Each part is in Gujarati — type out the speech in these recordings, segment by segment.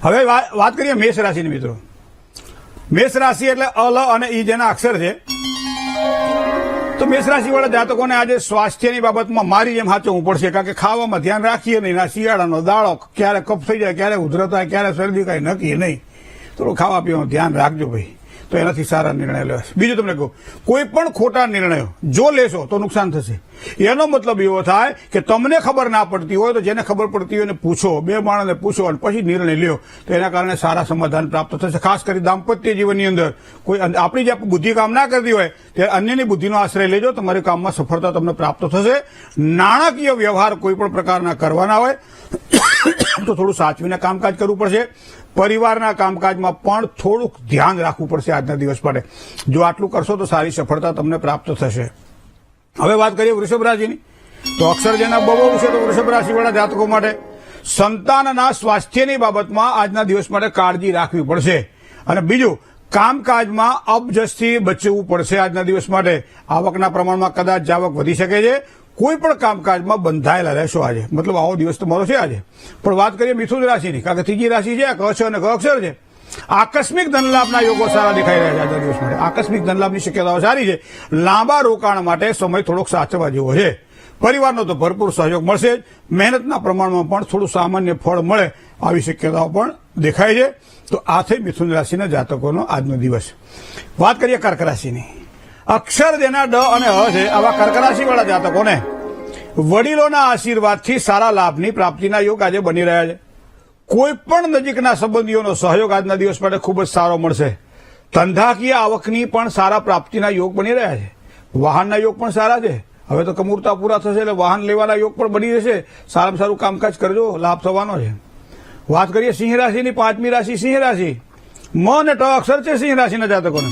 હવે વાત કરીએ મેષ રાશિની મિત્રો. મેષ રાશિ એટલે અલ અને ઈ જેના અક્ષર છે. તો મેષ રાશિવાળા જાતકોને આજે સ્વાસ્થ્યની બાબતમાં મારી જેમ સાચવવું પડશે, કારણ કે ખાવામાં ધ્યાન રાખીએ નહીં. આ શિયાળાનો દાડો, ક્યારે કફ થઈ જાય, ક્યારે ઉધરસ થાય, ક્યારે શરદી કઈ નક્કી નહીં. થોડું ખાવા પીવાનું ધ્યાન રાખજો ભાઈ, તો એનાથી સારા નિર્ણય લેવાશે. બીજું તમને કહું, કોઈ પણ ખોટા નિર્ણયો જો લેશો તો નુકસાન થશે. એનો મતલબ એવો થાય કે તમને ખબર ના પડતી હોય તો જેને ખબર પડતી હોય એને પૂછો, બે માણસને પૂછો અને પછી નિર્ણય લ્યો, તો એના કારણે સારા સમાધાન પ્રાપ્ત થશે. ખાસ કરી દાંપત્ય જીવનની અંદર કોઈ આપણી જે બુદ્ધિ કામ ના કરતી હોય ત્યારે અન્યની બુદ્ધિનો આશ્રય લેજો, તમારી કામમાં સફળતા તમને પ્રાપ્ત થશે. નાણાકીય વ્યવહાર કોઈ પણ પ્રકારના કરવાના હોય તો થોડું સાચવીને કામકાજ કરવું પડશે. પરિવારના કામકાજમાં પણ થોડુંક ધ્યાન રાખવું પડશે આજના દિવસ માટે. જો આટલું કરશો તો સારી સફળતા તમને પ્રાપ્ત થશે. હવે વાત કરીએ વૃષભ રાશિની. તો અક્ષર જેના બબો છે તો વૃષભ રાશિવાળા જાતકો માટે સંતાનના સ્વાસ્થ્યની બાબતમાં આજના દિવસ માટે કાળજી રાખવી પડશે. અને બીજું, કામકાજમાં અબજસથી બચવું પડશે આજના દિવસ માટે. આવકના પ્રમાણમાં કદાચ જાવક વધી શકે છે. કોઈ પણ કામકાજમાં બંધાયેલા રહેશો આજે, મતલબ આવો દિવસ તમારો છે આજે. પણ વાત કરીએ મિથુન રાશિની, કારણ કે ત્રીજી રાશિ છે, ક છે અને ગ અક્ષર છે. આકસ્મિક ધનલાભના યોગો સારા દેખાઈ રહ્યા છે આજના દિવસ માટે. આકસ્મિક ધનલાભની શક્યતાઓ સારી છે. લાંબા રોકાણ માટે સમય થોડોક સાચવવા જેવો છે. પરિવારનો તો ભરપૂર સહયોગ મળશે જ. મહેનતના પ્રમાણમાં પણ થોડું સામાન્ય ફળ મળે આવી શક્યતાઓ પણ દેખાય છે. તો આ થઈ મિથુન રાશિના જાતકોનો આજનો દિવસ. વાત કરીએ કર્ક રાશિની. અક્ષર જેના ડ અને હ છે, આવા કર્ક રાશિવાળા જાતકોને વડીલોના આશીર્વાદથી સારા લાભની પ્રાપ્તિના યોગ આજે બની રહ્યા છે. કોઈ પણ નજીકના સંબંધીઓનો સહયોગ આજના દિવસ માટે ખૂબ જ સારો મળશે. ધંધાકીય આવકની પણ સારા પ્રાપ્તિના યોગ બની રહ્યા છે. વાહનના યોગ પણ સારા છે. હવે તો કમૂરતા પૂરા થશે એટલે વાહન લેવાના યોગ પણ બની જશે. સારામાં સારું કામકાજ કરજો, લાભ થવાનો છે. વાત કરીએ સિંહ રાશિની, પાંચમી રાશિ સિંહ રાશિ. મ અને ટ અક્ષર છે સિંહ રાશિના જાતકોને.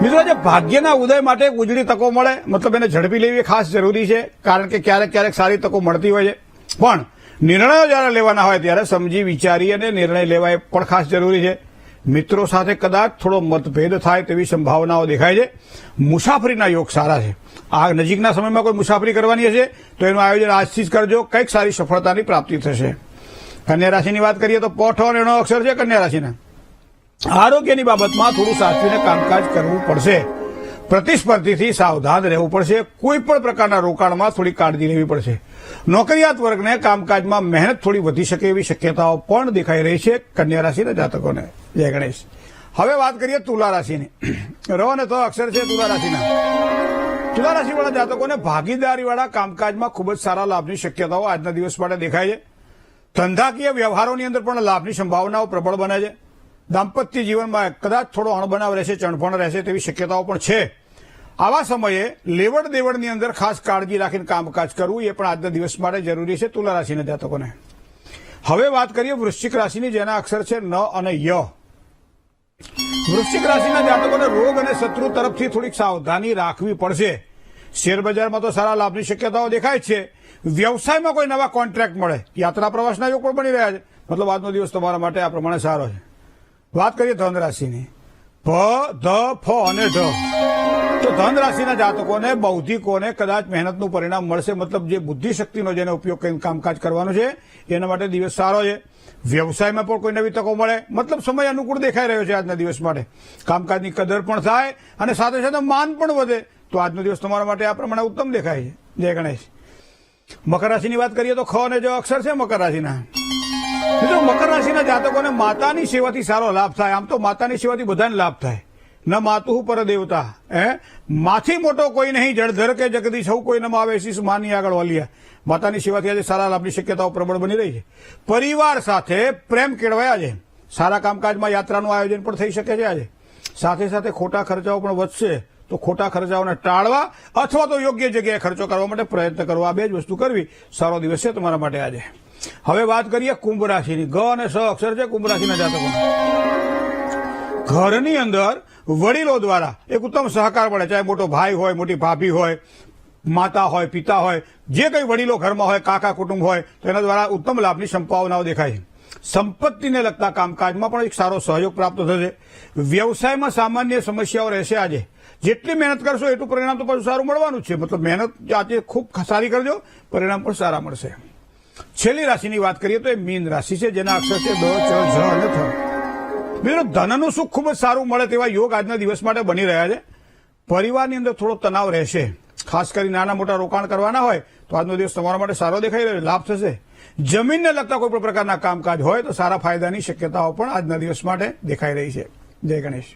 મિત્રો, આજે ભાગ્યના ઉદય માટે ઉજળી તકો મળે, મતલબ એને ઝડપી લેવી ખાસ જરૂરી છે. કારણ કે ક્યારેક ક્યારેક સારી તકો મળતી હોય છે, પણ નિર્ણયો જયારે લેવાના હોય ત્યારે સમજી વિચારી અને નિર્ણય લેવા એ પણ ખાસ જરૂરી છે. મિત્રો સાથે કદાચ થોડો મતભેદ થાય તેવી સંભાવનાઓ દેખાય છે. મુસાફરીના યોગ સારા છે. આ નજીકના સમયમાં કોઈ મુસાફરી કરવાની હશે તો એનું આયોજન આજથી જ કરજો, કંઈક સારી સફળતાની પ્રાપ્તિ થશે. કન્યા રાશિની વાત કરીએ તો પોઠ અને ણ અક્ષર છે કન્યા રાશિના. આરોગ્યની બાબતમાં થોડું સાચવીને કામકાજ કરવું પડશે. પ્રતિસ્પર્ધીથી સાવધાન રહેવું પડશે. કોઈ પણ પ્રકારના રોકાણમાં થોડી કાળજી લેવી પડશે. નોકરિયાત વર્ગને કામકાજમાં મહેનત થોડી વધી શકે એવી શક્યતાઓ પણ દેખાઈ રહી છે કન્યા રાશિના જાતકોને. જય ગણેશ. હવે વાત કરીએ તુલા રાશિની. ર અને ત અક્ષર છે તુલા રાશિના. તુલા રાશિવાળા જાતકોને ભાગીદારીવાળા કામકાજમાં ખૂબ જ સારા લાભની શક્યતાઓ આજના દિવસ માટે દેખાય છે. ધંધાકીય વ્યવહારોની અંદર પણ લાભની સંભાવનાઓ પ્રબળ બને છે. દાંપત્ય જીવનમાં કદાચ થોડો અણબનાવ રહેશે, ચણફણ રહેશે તેવી શક્યતાઓ પણ છે. આવા સમયે લેવડ દેવડની અંદર ખાસ કાળજી રાખીને કામકાજ કરવું એ પણ આજના દિવસ માટે જરૂરી છે તુલા રાશિના જાતકોને. હવે વાત કરીએ વૃશ્ચિક રાશિની, જેના અક્ષર છે ન અને ય. વૃશ્ચિક રાશિના જાતકોને રોગ અને શત્રુ તરફથી થોડીક સાવધાની રાખવી પડશે. શેરબજારમાં તો સારા લાભની શક્યતાઓ દેખાય છે. વ્યવસાયમાં કોઈ નવા કોન્ટ્રાક્ટ મળે. યાત્રા પ્રવાસના યોગ પણ બની રહ્યા છે. મતલબ આજનો દિવસ તમારા માટે આ પ્રમાણે સારો છે. વાત કરીએ ધન રાશિની. ભ, ધ, ફ અને ઢ. તો ધન રાશિના જાતકોને બૌદ્ધિકોને કદાચ મહેનતનું પરિણામ મળશે. મતલબ જે બુદ્ધિ શક્તિનો જેને ઉપયોગ કરીને કામકાજ કરવાનું છે એના માટે દિવસ સારો છે. વ્યવસાયમાં પણ કોઈ નવી તકો મળે. મતલબ સમય અનુકૂળ દેખાઈ રહ્યો છે આજના દિવસ માટે. કામકાજની કદર પણ થાય અને સાથે સાથે માન પણ વધે. તો આજનો દિવસ તમારા માટે આ પ્રમાણે ઉત્તમ દેખાય છે. જય ગણેશ. મકર રાશિની વાત કરીએ તો ખ અને જ અક્ષર છે મકર રાશિના. મિત્રો, મકર રાશિના જાતકોને માતાની સેવાથી સારો લાભ થાય. આમ તો માતાની સેવાથી બધાને લાભ થાય. ન માતુઃ પર દેવતા. માથી મોટો કોઈ નહીં, જળધર કે જગદીશ સૌ કોઈ ન આવે શીશ માની આગળ વાલિયા. માતાની સેવાથી આજે સારા લાભની શક્યતાઓ પ્રબળ બની રહી છે. પરિવાર સાથે પ્રેમ કેળવાયા છે. સારા કામકાજમાં યાત્રાનું આયોજન પણ થઈ શકે છે આજે. સાથે સાથે ખોટા ખર્ચાઓ પણ વધશે. તો ખોટા ખર્ચાઓને ટાળવા અથવા તો યોગ્ય જગ્યાએ ખર્ચો કરવા માટે પ્રયત્ન કરવા, આ બે જ વસ્તુ કરવી. સારો દિવસ છે તમારા માટે આજે. હવે વાત કરીએ કુંભ રાશિની. ગ અને સ અક્ષર છે કુંભ રાશિના જાતકો. ઘરની અંદર વડીલો દ્વારા એક ઉત્તમ સહકાર મળે. ચાહે મોટો ભાઈ હોય, મોટી ભાભી હોય, માતા હોય, પિતા હોય, જે કંઈ વડીલો ઘરમાં હોય, કાકા કુટુંબ હોય, તો એના દ્વારા ઉત્તમ લાભની સંભાવનાઓ દેખાય છે. સંપત્તિને લગતા કામકાજમાં પણ એક સારો સહયોગ પ્રાપ્ત થશે. વ્યવસાયમાં સામાન્ય સમસ્યાઓ રહેશે આજે. જેટલી મહેનત કરશો એટલું પરિણામ તો પાછું સારું મળવાનું જ છે. મતલબ મહેનત આજે ખૂબ સારી કરજો, પરિણામ પણ સારા મળશે. છેલ્લી રાશિની વાત કરીએ તો એ મીન રાશિ છે, જેના અક્ષર છે દ, ચ, જ અને થ. મિત્રો, ધનનું સુખ ખૂબ જ સારું મળે તેવા યોગ આજના દિવસ માટે બની રહ્યા છે. પરિવારની અંદર થોડો તણાવ રહેશે. ખાસ કરી નાના મોટા રોકાણ કરવાના હોય તો આજનો દિવસ તમારા માટે સારો દેખાઈ રહ્યો, લાભ થશે. જમીનને લગતા કોઈ પણ પ્રકારના કામકાજ હોય તો સારા ફાયદાની શક્યતાઓ પણ આજના દિવસ માટે દેખાઈ રહી છે. જય ગણેશ.